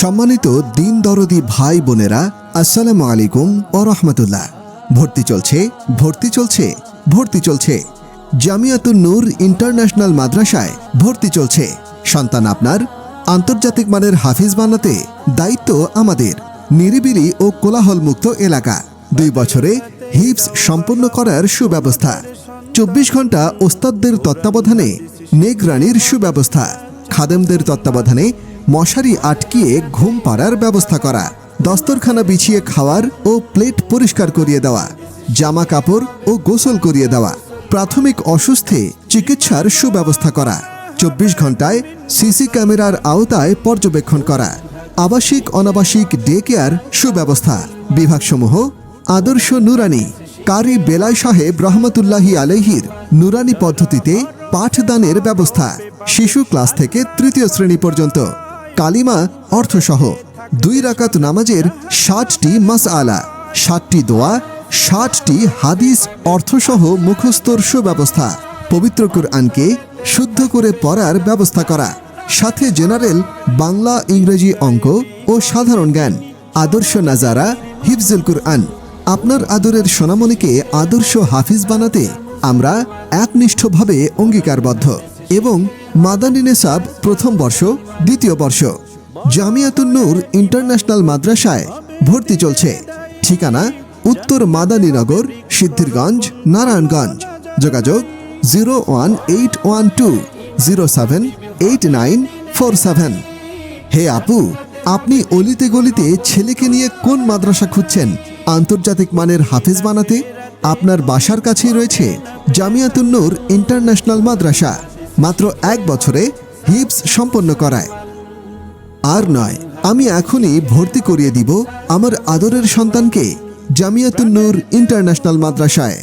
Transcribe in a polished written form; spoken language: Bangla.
সম্মানিত দিন দরদি ভাই বোনেরা, আসসালামু আলাইকুম ওয়া রাহমাতুল্লাহ। ভর্তি চলছে জামিয়াতুন নূর ইন্টারন্যাশনাল মাদ্রাসায় ভর্তি চলছে। সন্তান আপনার আন্তর্জাতিক মানের হাফিজ বানাতে দায়িত্ব আমাদের। নিরিবিলি ও কোলাহলমুক্ত এলাকা, 2 বছরে হিফজ সম্পন্ন করার সুব্যবস্থা, 24 ঘন্টা ওস্তাদদের তত্ত্বাবধানে নিগরানির সুব্যবস্থা, খাদেমদের তত্ত্বাবধানে মশারি আটকিয়ে ঘুম পাড়ার ব্যবস্থা করা, দস্তরখানা বিছিয়ে খাওয়ার ও প্লেট পরিষ্কার করিয়ে দেওয়া, জামা কাপড় ও গোসল করিয়ে দেওয়া, প্রাথমিক অসুস্থে চিকিৎসার সুব্যবস্থা করা, 24 ঘন্টায় সিসি ক্যামেরার আওতায় পর্যবেক্ষণ করা, আবাসিক অনাবাসিক ডে কেয়ার সুব্যবস্থা, বিভাগসমূহ আদর্শ নুরানি, কারি বেলায় সাহেব রহমতুল্লাহি আলাইহির নুরানি পদ্ধতিতে পাঠদানের ব্যবস্থা, শিশু ক্লাস থেকে 3য় শ্রেণী পর্যন্ত, কালিমা অর্থসহ 2 রাকাত নামাজের 60টি মাসআলা, 60টি দোয়া, 60টি হাদিস অর্থসহ মুখস্থর সুব্যবস্থা, পবিত্র কুরআনকে শুদ্ধ করে পড়ার ব্যবস্থা করা, সাথে জেনারেল বাংলা, ইংরেজি, অঙ্ক ও সাধারণ জ্ঞান, আদর্শ নাজারা, হিফজুল কুরআন। আপনার আদরের সোনামণিকে আদর্শ হাফিজ বানাতে আমরা একনিষ্ঠভাবে অঙ্গীকারবদ্ধ এবং মাদানী নেসাব প্রথম বর্ষ, 2য় বর্ষ জামিয়াতুন নূর ইন্টারন্যাশনাল মাদ্রাসায় ভর্তি চলছে। ঠিকানা উত্তর মাদানীনগর, সিদ্ধিরগঞ্জ, নারায়ণগঞ্জ। যোগাযোগ 01812078947। হে আপু, আপনি অলিতে গলিতে ছেলেকে নিয়ে কোন মাদ্রাসা খুঁজছেন আন্তর্জাতিক মানের হাফিজ বানাতে? আপনার বাসার কাছেই রয়েছে জামিয়াতুন নূর ইন্টারন্যাশনাল মাদ্রাসা। মাত্র 1 বছরে হিফজ সম্পন্ন করায়। আর নয়, আমি এখনই ভর্তি করিয়ে দিব আমার আদরের সন্তানকে জামিয়াতুন নূর ইন্টারন্যাশনাল মাদ্রাসায়।